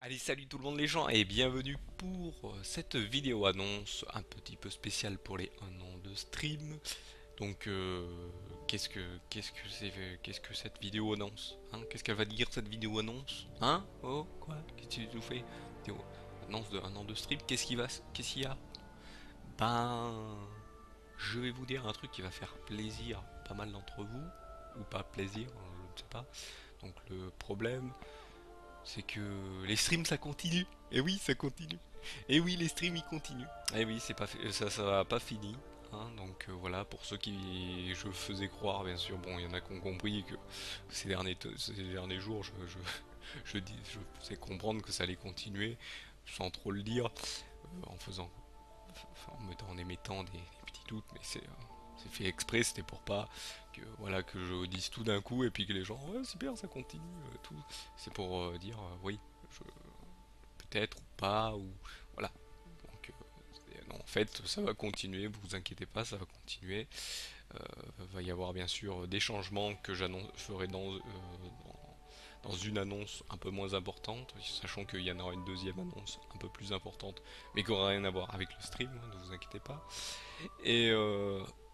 Allez, salut tout le monde les gens et bienvenue pour cette vidéo annonce un petit peu spéciale pour les 1 an de stream. Donc qu'est-ce que cette vidéo annonce, hein? Qu'est-ce qu'elle va dire cette vidéo annonce? Hein? Oh quoi? Qu'est-ce que tu nous fais? Vidéo annonce de 1 an de stream, qu'est-ce qu'il y a? Ben je vais vous dire un truc qui va faire plaisir à pas mal d'entre vous, ou pas plaisir, je ne sais pas. Donc le problème c'est que les streams ça continue. Et oui, ça continue. Et oui, les streams ils continuent. Et oui, c'est pas ça va pas fini. Hein, donc voilà, pour ceux qui je faisais croire, bien sûr, bon, il y en a qui ont compris que ces derniers jours, je faisais comprendre que ça allait continuer, sans trop le dire, en faisant, enfin, en émettant des petits doutes, mais c'est fait exprès, c'était pour pas que voilà que je dise tout d'un coup et puis que les gens ouais super ça continue tout. C'est pour dire oui, je, peut-être ou pas ou voilà. Donc non, en fait ça va continuer, vous inquiétez pas, ça va continuer. Va y avoir bien sûr des changements que ferai dans une annonce un peu moins importante, sachant qu'il y en aura une deuxième annonce un peu plus importante, mais qui aura rien à voir avec le stream, hein, ne vous inquiétez pas. Et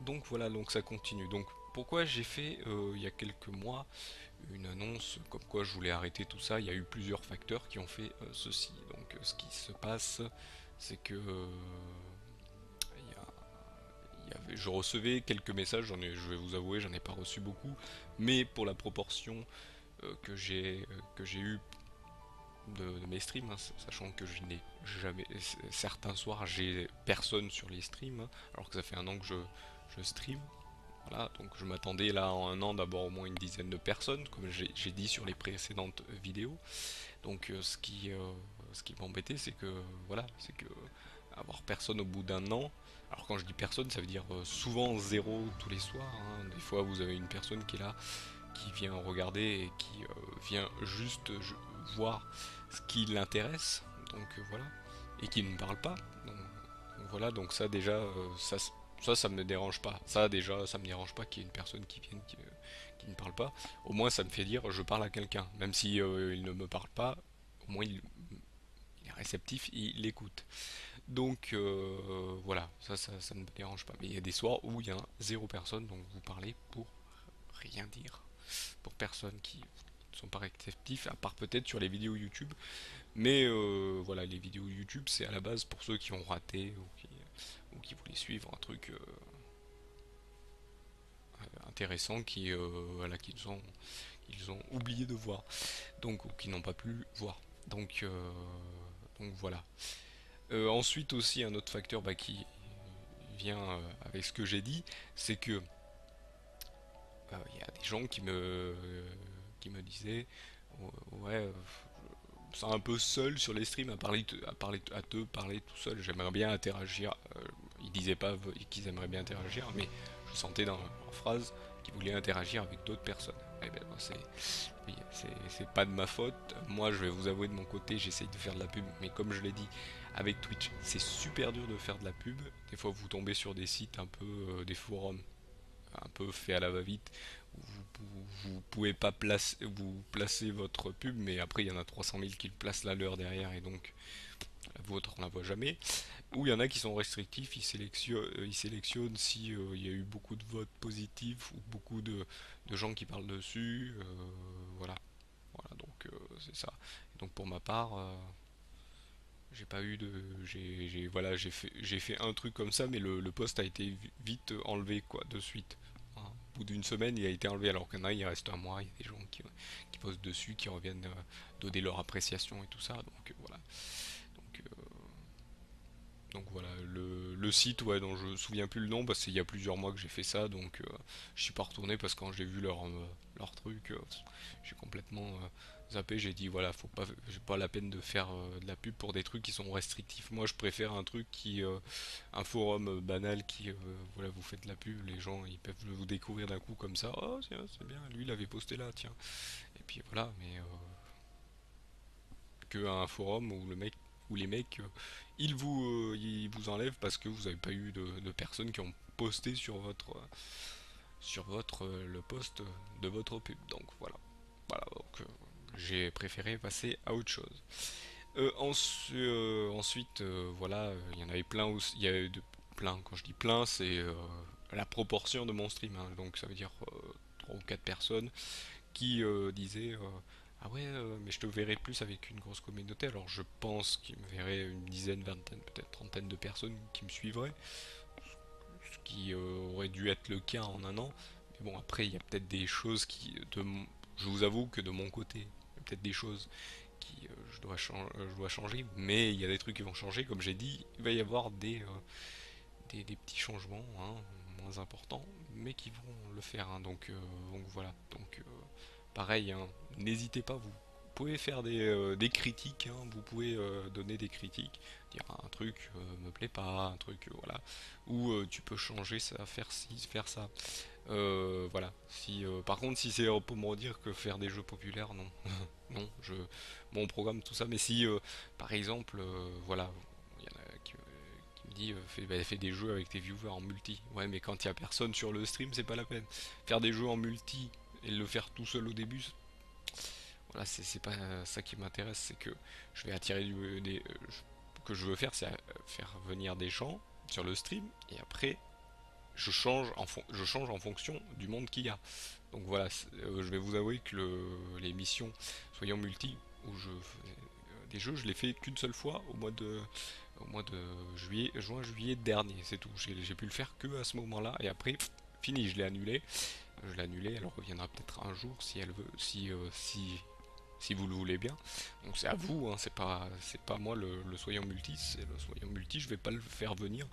donc voilà, donc ça continue. Donc pourquoi j'ai fait il y a quelques mois une annonce comme quoi je voulais arrêter tout ça? Il y a eu plusieurs facteurs qui ont fait ceci. Donc ce qui se passe, c'est que je recevais quelques messages, je vais vous avouer, j'en ai pas reçu beaucoup, mais pour la proportion que j'ai eu de mes streams, hein, sachant que je n'ai jamais, certains soirs j'ai personne sur les streams, hein, alors que ça fait 1 an que je stream. Voilà, donc je m'attendais là en 1 an d'avoir au moins une dizaine de personnes, comme j'ai dit sur les précédentes vidéos. Donc ce qui m'embêtait, c'est que voilà, c'est que avoir personne au bout d'1 an. Alors quand je dis personne, ça veut dire souvent zéro tous les soirs, hein. Des fois vous avez une personne qui est là, qui vient regarder et qui vient juste voir ce qui l'intéresse. Donc voilà, et qui ne parle pas. Voilà, donc ça déjà, ça me dérange pas. Ça déjà, ça me dérange pas qu'il y ait une personne qui vienne qui ne parle pas. Au moins, ça me fait dire je parle à quelqu'un, même si il ne me parle pas. Au moins, il est réceptif, il écoute. Donc voilà, ça ne me dérange pas. Mais il y a des soirs où il y a zéro personne, donc vous parlez pour rien dire, pour personne qui ne sont pas réceptifs, à part peut-être sur les vidéos YouTube. Mais voilà, les vidéos YouTube, c'est à la base pour ceux qui ont raté ou qui voulaient suivre un truc intéressant voilà, qu'ils ont oublié de voir, donc ou qui n'ont pas pu voir. Donc, euh, donc voilà. Ensuite aussi un autre facteur bah, qui vient avec ce que j'ai dit, c'est que il y a des gens qui me disaient ouais c'est un peu seul sur les streams à te parler tout seul. J'aimerais bien interagir. Ils disaient pas qu'ils aimeraient bien interagir, mais je sentais dans leur phrase qu'ils voulaient interagir avec d'autres personnes. Eh ben, oui, c'est pas de ma faute. Moi, je vais vous avouer de mon côté, j'essaye de faire de la pub, mais comme je l'ai dit, avec Twitch, c'est super dur de faire de la pub. Des fois, vous tombez sur des sites un peu, des forums un peu fait à la va-vite. Vous pouvez pas vous placer votre pub, mais après il y en a 300 000 qui le placent la leur derrière et donc la vôtre on la voit jamais. Ou il y en a qui sont restrictifs, ils sélectionnent si il y a eu beaucoup de votes positifs ou beaucoup de gens qui parlent dessus. Voilà, voilà donc c'est ça. Et donc pour ma part, j'ai pas eu de, voilà, j'ai fait un truc comme ça, mais le post a été vite enlevé quoi, de suite. Hein. Au bout d'une semaine, il a été enlevé, alors qu'il y en a, il reste un mois, il y a des gens qui postent dessus, qui reviennent donner leur appréciation et tout ça. Donc voilà. Donc, donc voilà, le site ouais, dont je me souviens plus le nom, parce qu'il y a plusieurs mois que j'ai fait ça, donc je suis pas retourné parce que quand j'ai vu leur truc, j'ai complètement zappé. J'ai dit voilà, faut pas, j'ai pas la peine de faire de la pub pour des trucs qui sont restrictifs. Moi, je préfère un truc un forum banal qui, voilà, vous faites de la pub, les gens ils peuvent vous découvrir d'un coup comme ça. Oh tiens, c'est bien, lui il avait posté là, tiens. Et puis voilà, mais que un forum où le mec où les mecs ils vous enlèvent parce que vous n'avez pas eu de personnes qui ont posté sur votre le post de votre pub. Donc voilà. Voilà, donc j'ai préféré passer à autre chose. Ensuite, voilà, il y en avait plein aussi. Il y a eu plein. Quand je dis plein, c'est la proportion de mon stream, hein. Donc ça veut dire 3 ou 4 personnes qui disaient ah ouais, mais je te verrais plus avec une grosse communauté. Alors je pense qu'il me verrait une dizaine, vingtaine, peut-être trentaine de personnes qui me suivraient, ce qui aurait dû être le cas en un an. Mais bon, après, il y a peut-être des choses je vous avoue que de mon côté, il y a peut-être des choses qui je dois changer, mais il y a des trucs qui vont changer. Comme j'ai dit, il va y avoir des petits changements, hein, moins importants, mais qui vont le faire, hein. Donc voilà. Pareil, hein, n'hésitez pas, vous pouvez faire des critiques, hein, vous pouvez donner des critiques, dire un truc me plaît pas, un truc voilà, ou tu peux changer ça, faire ci, faire ça. Voilà. Si, par contre, si c'est pour me dire que faire des jeux populaires, non, non, mon programme tout ça. Mais si, par exemple, voilà, il y en a qui me dit fais des jeux avec tes viewers en multi. Ouais, mais quand il y a personne sur le stream, c'est pas la peine. Faire des jeux en multi et le faire tout seul au début, voilà, c'est pas ça qui m'intéresse. C'est que je vais attirer que je veux faire, c'est faire venir des gens sur le stream et après je change en fonction du monde qu'il y a. Donc voilà, je vais vous avouer que les missions soyons multi où je fais des jeux, je l'ai fait qu'une seule fois au mois de juin, juillet dernier, c'est tout. J'ai pu le faire que à ce moment-là et après fini, je l'ai annulé. Je l'ai annulé, elle reviendra peut-être un jour si elle veut, si vous le voulez bien. Donc c'est à vous, hein, c'est pas moi le soyons multi, c'est le soyons multi, je vais pas le faire venir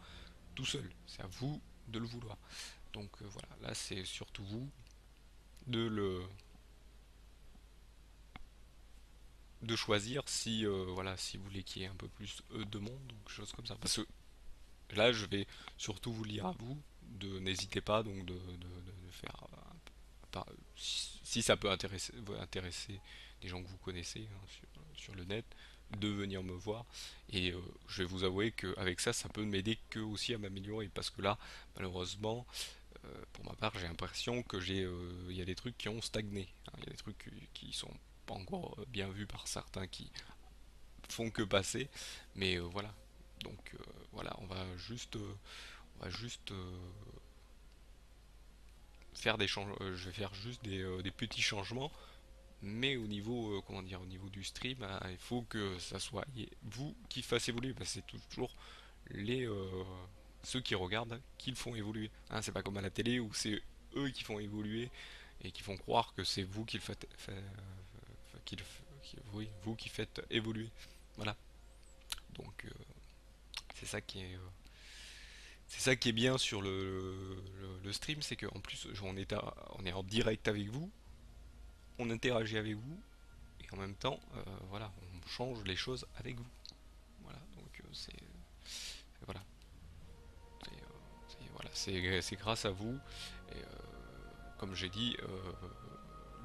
tout seul. C'est à vous de le vouloir. Donc voilà, là c'est surtout vous de le de choisir si voilà si vous voulez qu'il y ait un peu plus de monde ou quelque chose comme ça. Parce que là je vais surtout vous lire à vous. N'hésitez pas donc de faire si ça peut intéresser des gens que vous connaissez, hein, sur le net, de venir me voir. Et je vais vous avouer qu'avec ça, ça peut m'aider que aussi à m'améliorer. Parce que là, malheureusement, pour ma part, j'ai l'impression que il y a des trucs qui ont stagné, hein. Il y a des trucs qui sont pas encore bien vus par certains qui font que passer. Mais voilà. Donc voilà, on va juste faire je vais faire juste des petits changements, mais au niveau, comment dire, au niveau du stream, il faut que ça soit vous qui fassiez évoluer, parce que c'est toujours les ceux qui regardent qui le font évoluer. Hein, c'est pas comme à la télé où c'est eux qui font évoluer et qui font croire que c'est vous qui le faites, oui, vous qui faites évoluer. Voilà. Donc c'est ça qui est, c'est ça qui est bien sur le stream, c'est qu'en plus on est en direct avec vous, on interagit avec vous et en même temps, voilà, on change les choses avec vous. Voilà, donc voilà, voilà, c'est grâce à vous. Et comme j'ai dit,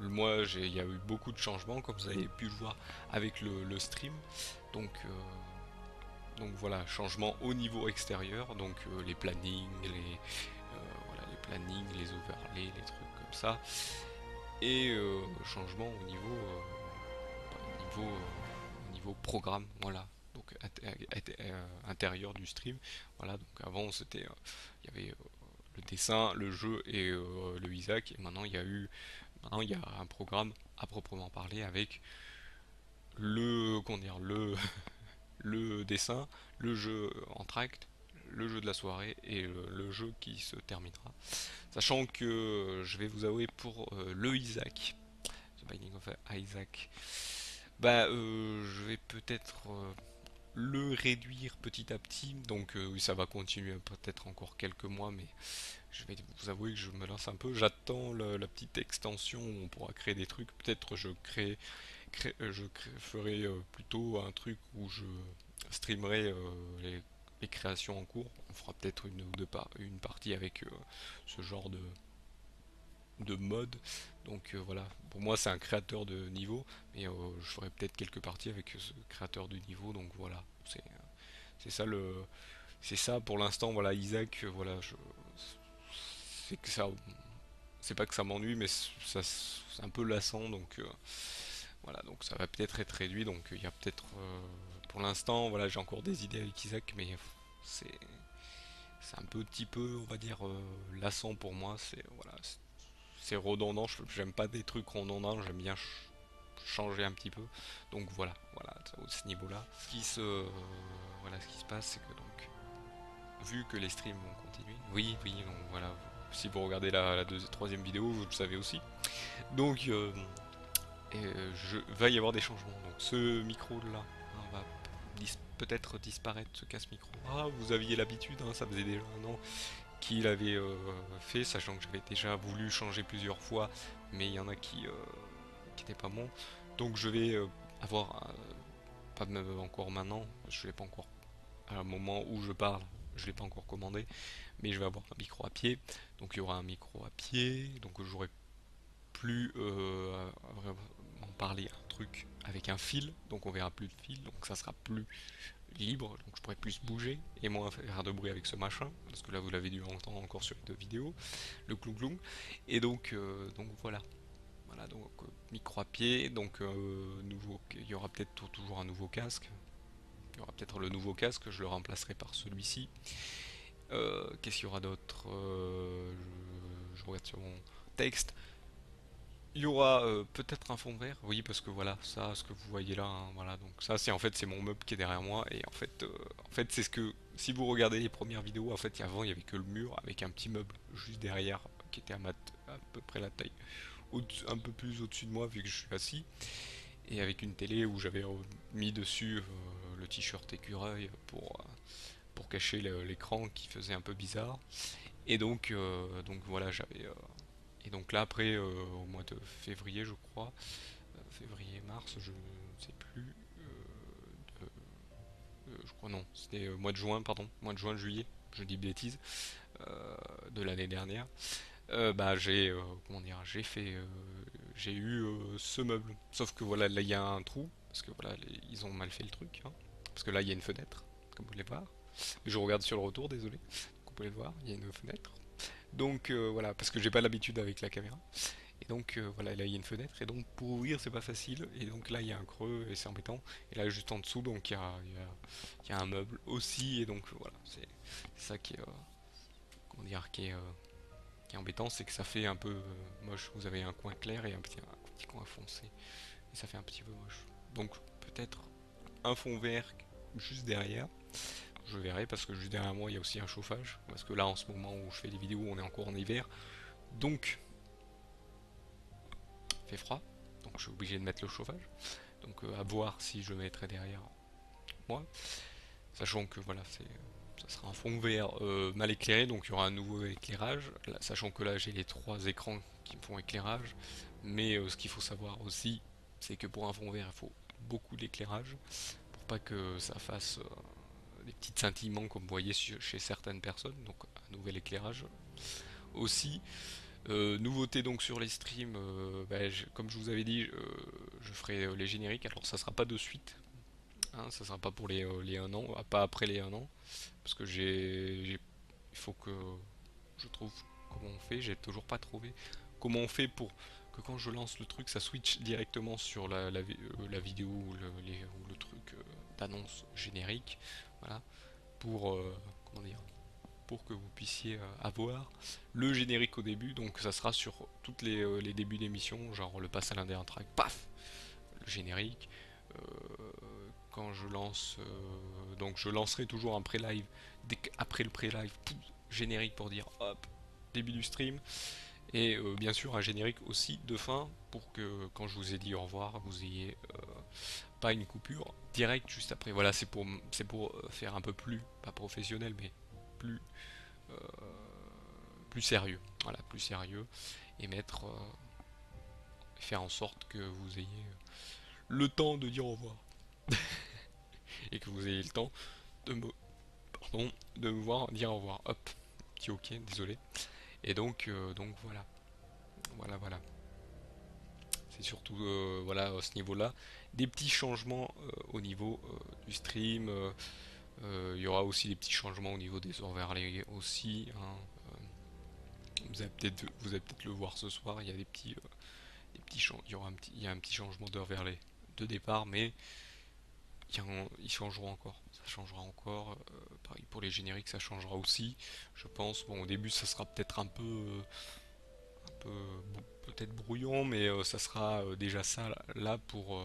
moi, il y a eu beaucoup de changements, comme vous avez pu le voir avec le stream. Donc, donc voilà, changement au niveau extérieur, donc les plannings, voilà, les plannings, les overlays, les trucs comme ça, et changement au niveau programme, voilà. Donc intérieur du stream, voilà. Donc avant c'était, il y avait le dessin, le jeu et le Isaac, et maintenant il y a un programme à proprement parler avec comment dire, le dessin, le jeu en tract, le jeu de la soirée et le jeu qui se terminera. Sachant que je vais vous avouer pour le Isaac, The Binding of Isaac, bah je vais peut-être le réduire petit à petit. Donc oui, ça va continuer peut-être encore quelques mois, mais je vais vous avouer que je me lance un peu. J'attends la petite extension où on pourra créer des trucs. Peut-être ferai plutôt un truc où je streamerai les créations en cours. On fera peut-être une partie avec ce genre de mode. Donc voilà, pour moi c'est un créateur de niveau, mais je ferai peut-être quelques parties avec ce créateur de niveau. Donc voilà, c'est ça c'est ça pour l'instant. Voilà, Isaac, voilà, c'est que ça, c'est pas que ça m'ennuie, mais c'est un peu lassant. Donc Voilà, donc ça va peut-être être réduit, donc il y a peut-être pour l'instant, voilà, j'ai encore des idées avec Isaac, mais c'est c'est un petit peu, on va dire, lassant pour moi. C'est voilà, c'est redondant. J'aime pas des trucs redondants, j'aime bien changer un petit peu. Donc voilà, voilà, à ce niveau-là. Voilà, ce qui se passe, c'est que donc, vu que les streams vont continuer, oui, oui, donc voilà. Si vous regardez la troisième vidéo, vous le savez aussi. Donc, va y avoir des changements. Donc ce micro-là va peut-être disparaître, ce casse-micro. Ah, vous aviez l'habitude, hein, ça faisait déjà un an qu'il avait fait, sachant que j'avais déjà voulu changer plusieurs fois, mais il y en a qui étaient pas bons. Donc je vais avoir, pas même encore maintenant, je l'ai pas encore, à un moment où je parle, je l'ai pas encore commandé, mais je vais avoir un micro à pied. Donc il y aura un micro à pied, donc j'aurai plus vraiment parler un truc avec un fil, donc on verra plus de fil, donc ça sera plus libre, donc je pourrais plus bouger et moins faire de bruit avec ce machin, parce que là vous l'avez dû entendre encore sur les deux vidéos, le clou clou. Et donc voilà. Voilà, donc micro à pied, donc il y aura peut-être toujours un nouveau casque. Il y aura peut-être le nouveau casque, je le remplacerai par celui-ci. Qu'est-ce qu'il y aura d'autre je regarde sur mon texte. Il y aura peut-être un fond vert, oui, parce que voilà, ça, ce que vous voyez là, hein, voilà, donc ça, c'est en fait, c'est mon meuble qui est derrière moi, et en fait, c'est ce que, si vous regardez les premières vidéos, en fait, avant, il y avait que le mur avec un petit meuble juste derrière, qui était à peu près la taille, un peu plus au-dessus de moi, vu que je suis assis, et avec une télé où j'avais mis dessus le t-shirt écureuil pour cacher l'écran qui faisait un peu bizarre, et donc voilà, et donc là, après, au mois de février, je crois, février-mars, je ne sais plus, je crois non, c'était mois de juin, pardon, mois de juin-juillet, je dis bêtises, de l'année dernière, bah comment dire, j'ai eu ce meuble. Sauf que voilà, là il y a un trou, parce que voilà, ils ont mal fait le truc, hein. Parce que là il y a une fenêtre, comme vous pouvez voir. Je regarde sur le retour, désolé, vous pouvez le voir, il y a une fenêtre. Donc voilà, parce que j'ai pas l'habitude avec la caméra. Et donc voilà, là il y a une fenêtre, et donc pour ouvrir c'est pas facile, et donc là il y a un creux, et c'est embêtant. Et là juste en dessous, donc il y a un meuble aussi, et donc voilà, c'est ça qui est, comment dire, qui est embêtant, c'est que ça fait un peu moche. Vous avez un coin clair et un petit coin foncé, et ça fait un petit peu moche. Donc peut-être un fond vert juste derrière, je verrai, parce que juste derrière moi il y a aussi un chauffage, parce que là en ce moment où je fais des vidéos on est encore en hiver, donc il fait froid, donc je suis obligé de mettre le chauffage. Donc à voir si je mettrai derrière moi, sachant que voilà, ça sera un fond vert mal éclairé, donc il y aura un nouveau éclairage, là, sachant que là j'ai les trois écrans qui me font éclairage, mais ce qu'il faut savoir aussi, c'est que pour un fond vert il faut beaucoup d'éclairage, pour pas que ça fasse des petits scintillements comme vous voyez chez certaines personnes, donc un nouvel éclairage aussi. Nouveauté donc sur les streams, bah, comme je vous avais dit, je ferai les génériques, alors ça sera pas de suite, hein, ça sera pas pour les 1 an, pas après les 1 an, parce que il faut que je trouve comment on fait, j'ai toujours pas trouvé comment on fait pour que quand je lance le truc, ça switch directement sur la vidéo ou le truc d'annonce générique, voilà, pour, comment dire, pour que vous puissiez avoir le générique au début, donc ça sera sur toutes les débuts d'émission, genre le pass à l'un des track, paf, le générique, euh, quand je lance, donc je lancerai toujours un pré-live, après le pré-live, générique pour dire hop, début du stream, et bien sûr un générique aussi de fin pour que quand je vous ai dit au revoir, vous ayez pas une coupure directe juste après. Voilà, c'est pour faire un peu plus, pas professionnel, mais plus, euh, plus sérieux. Voilà, plus sérieux, et faire en sorte que vous ayez le temps de dire au revoir et que vous ayez le temps de me, pardon, de me voir dire au revoir. Hop, petit ok, désolé. Et donc voilà, voilà, voilà. C'est surtout voilà à ce niveau-là des petits changements au niveau du stream. Il y aura aussi des petits changements au niveau des overlays aussi, hein. Vous allez peut-être le voir ce soir. Il y a des il y a un petit changement d'heure vers les de départ, mais ils changeront encore. Ça changera encore. Pareil pour les génériques, ça changera aussi. Je pense. Bon, au début, ça sera peut-être un peu peut-être brouillon, mais ça sera déjà ça là pour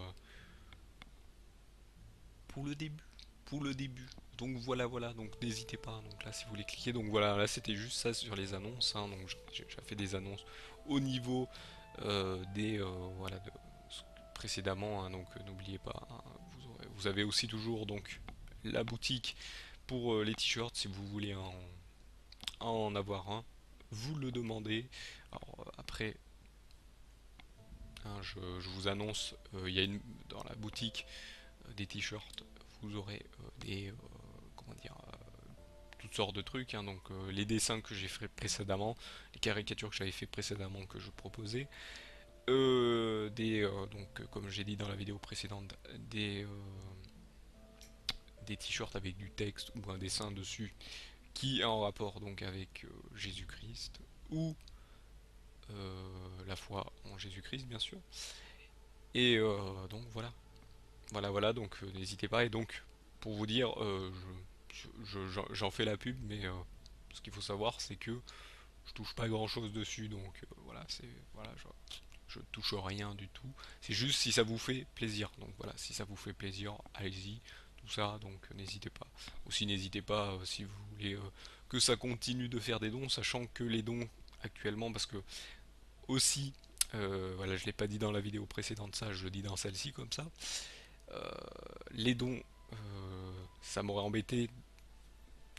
le début. Pour le début. Donc voilà, voilà. Donc n'hésitez pas. Donc là, si vous voulez cliquer, donc voilà, là c'était juste ça sur les annonces, hein. Donc j'ai fait des annonces au niveau des voilà précédemment, hein. Donc n'oubliez pas, hein, vous avez aussi toujours donc la boutique pour les t-shirts si vous voulez en avoir un. Vous le demandez. Alors après, hein, je vous annonce, il y a dans la boutique des t-shirts, vous aurez des comment dire toutes sortes de trucs, hein. Donc les dessins que j'ai fait précédemment, les caricatures que j'avais fait précédemment que je proposais, donc comme j'ai dit dans la vidéo précédente, des t-shirts avec du texte ou un dessin dessus qui est en rapport donc avec Jésus-Christ ou la foi en Jésus-Christ bien sûr. Et donc voilà, voilà, voilà. Donc n'hésitez pas. Et donc pour vous dire, j'en fais la pub, mais ce qu'il faut savoir c'est que je touche pas grand chose dessus, donc voilà, voilà, je touche rien du tout. C'est juste si ça vous fait plaisir. Donc voilà, si ça vous fait plaisir, allez-y, tout ça. Donc n'hésitez pas. Aussi n'hésitez pas si vous voulez que ça continue de faire des dons, sachant que les dons actuellement, parce que aussi, voilà, je l'ai pas dit dans la vidéo précédente, ça, je le dis dans celle-ci comme ça. euh, les dons, ça m'aurait embêté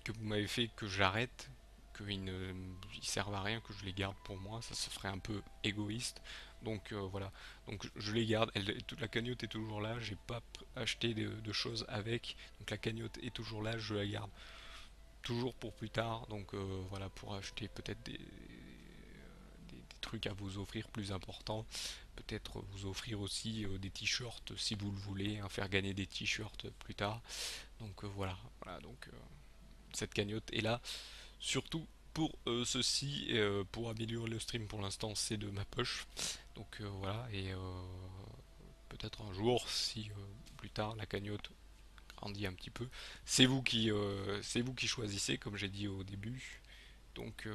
que vous m'avez fait que j'arrête, qu'ils ne ils servent à rien, que je les garde pour moi, ça se ferait un peu égoïste. Donc voilà, donc je les garde. Toute la cagnotte est toujours là, j'ai pas acheté de choses avec, donc la cagnotte est toujours là, je la garde toujours pour plus tard. Donc voilà, pour acheter peut-être des trucs à vous offrir plus importants, peut-être vous offrir aussi des t-shirts si vous le voulez, hein, faire gagner des t-shirts plus tard. Donc voilà, voilà, donc cette cagnotte est là surtout pour ceci, pour améliorer le stream. Pour l'instant c'est de ma poche, donc voilà. Et peut-être un jour, si plus tard la cagnotte grandit un petit peu, c'est vous qui choisissez, comme j'ai dit au début. Donc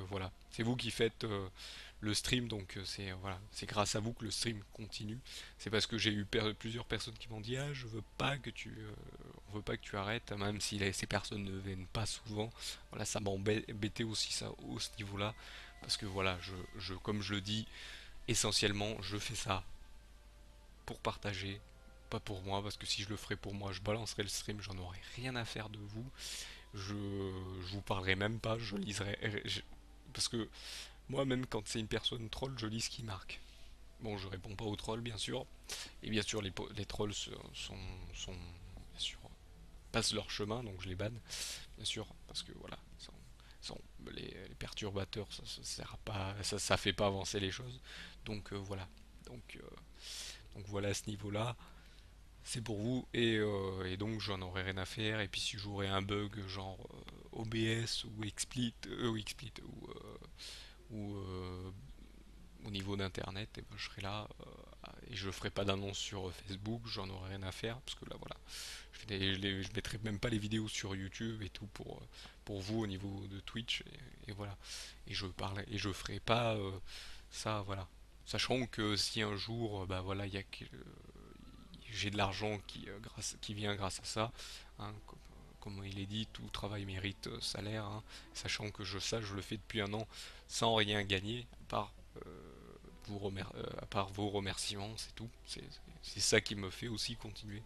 voilà, c'est vous qui faites le stream, donc c'est voilà, c'est grâce à vous que le stream continue. C'est parce que j'ai eu plusieurs personnes qui m'ont dit ah je veux pas que on veut pas que tu arrêtes, même si ces personnes ne viennent pas souvent. Voilà, ça m'embêtait aussi ça au ce niveau-là, parce que voilà, comme je le dis, essentiellement je fais ça pour partager, pas pour moi, parce que si je le ferais pour moi, je balancerais le stream, j'en aurais rien à faire de vous. Je vous parlerai même pas, je liserai, parce que moi même quand c'est une personne troll, je lis ce qui marque. Bon, je réponds pas aux trolls bien sûr, et bien sûr les trolls sont bien sûr passent leur chemin, donc je les banne bien sûr, parce que voilà, les perturbateurs, ça sert à pas, ça fait pas avancer les choses. Donc voilà, donc euh, donc voilà à ce niveau-là. C'est pour vous, et donc j'en aurais rien à faire. Et puis si j'aurais un bug genre OBS ou XSplit ou au niveau d'internet, et ben, je serai là, et je ferai pas d'annonce sur Facebook, j'en aurais rien à faire parce que là voilà, je mettrai même pas les vidéos sur YouTube et tout pour vous au niveau de Twitch, et voilà. Et je ferai pas ça, voilà. Sachant que si un jour, bah voilà, j'ai de l'argent qui vient grâce à ça, hein, comme il est dit, tout travail mérite salaire, hein. Sachant que je le fais depuis un an sans rien gagner, à part vos remerciements, c'est tout. C'est ça qui me fait aussi continuer.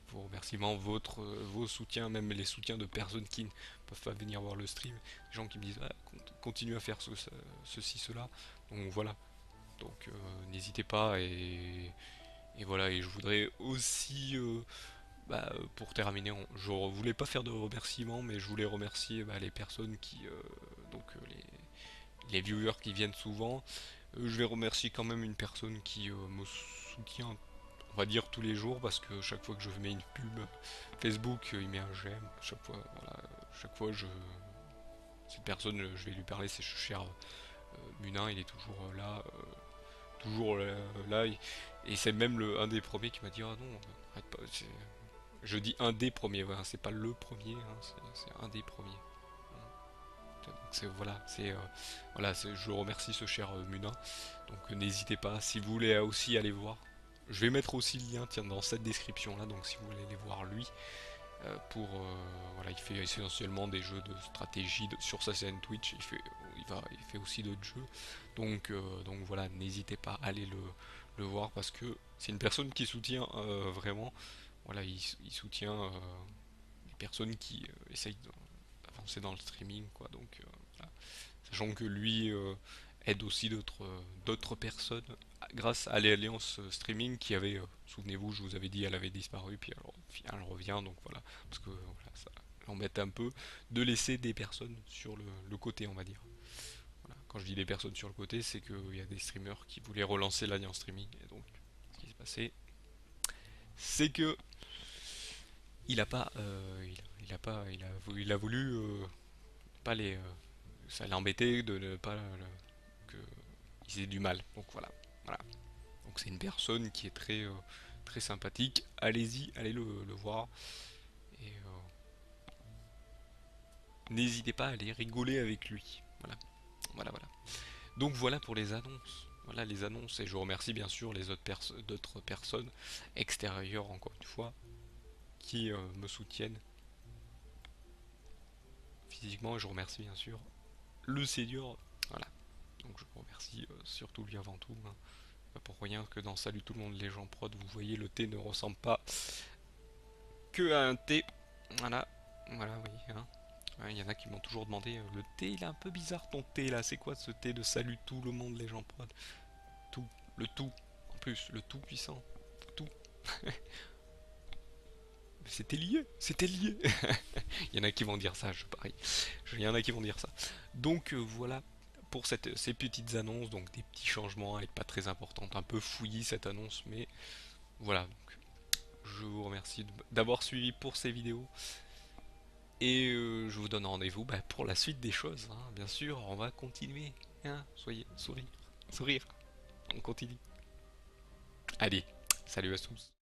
Vos remerciements, vos soutiens, même les soutiens de personnes qui ne peuvent pas venir voir le stream, des gens qui me disent ah, continue à faire ceci, cela. Donc voilà. Donc n'hésitez pas, et voilà. Et je voudrais aussi pour terminer, je voulais pas faire de remerciements, mais je voulais remercier les personnes donc les viewers qui viennent souvent. Je vais remercier quand même une personne qui me soutient, on va dire tous les jours, parce que chaque fois que je mets une pub Facebook, il met un j'aime. Chaque fois, voilà, chaque fois cette personne, je vais lui parler, c'est cher Munin, il est toujours là. toujours là, et c'est même un des premiers qui m'a dit, ah non, arrête pas. Je dis un des premiers, ouais, hein, c'est pas le premier, hein, c'est un des premiers. Donc c'est voilà, voilà, je remercie ce cher Munin. Donc n'hésitez pas, si vous voulez aussi aller voir. Je vais mettre aussi le lien, tiens, dans cette description là, donc si vous voulez aller voir lui, voilà, il fait essentiellement des jeux de stratégie sur sa chaîne Twitch. Il fait aussi d'autres jeux. Donc voilà, n'hésitez pas à aller le voir parce que c'est une personne qui soutient vraiment. Voilà, il soutient les personnes qui essayent d'avancer dans le streaming, quoi. Donc voilà. Sachant que lui aide aussi d'autres personnes grâce à l'alliance streaming qui avait, souvenez-vous, je vous avais dit, elle avait disparu, puis alors elle revient, donc voilà, parce que voilà, ça l'embête un peu de laisser des personnes sur le côté, on va dire. Voilà. Quand je dis des personnes sur le côté, c'est qu'il y a des streamers qui voulaient relancer l'alliance streaming, et donc ce qui s'est passé, c'est que il a pas, il a pas, il a voulu pas les, ça l'a embêté de ne pas qu'ils aient du mal. Donc voilà, voilà. Donc c'est une personne qui est très sympathique. Allez-y, allez le voir. Et n'hésitez pas à aller rigoler avec lui. Voilà, voilà, voilà. Donc voilà pour les annonces. Voilà les annonces. Et je remercie bien sûr les d'autres personnes extérieures, encore une fois, qui me soutiennent physiquement. Et je remercie bien sûr le Seigneur. Voilà. Donc je remercie surtout lui avant tout, hein. Pas pour rien que dans Salut tout le monde les gens prod, vous voyez le thé ne ressemble pas que à un thé. Voilà, voilà, oui, hein. Ouais, il y en a qui m'ont toujours demandé, le thé il est un peu bizarre ton thé là, c'est quoi ce thé de Salut tout le monde les gens prod? Tout, le tout, en plus, le tout puissant, tout. Mais c'était lié, c'était lié. Il y en a qui vont dire ça, je parie. Il y en a qui vont dire ça. Donc voilà pour ces petites annonces, donc des petits changements, elle n'est pas très importante, un peu fouillis cette annonce, mais voilà. Donc, je vous remercie d'avoir suivi pour ces vidéos. Et je vous donne rendez-vous bah, pour la suite des choses, hein. Bien sûr, on va continuer, hein. Soyez, sourire, sourire, on continue. Allez, salut à tous.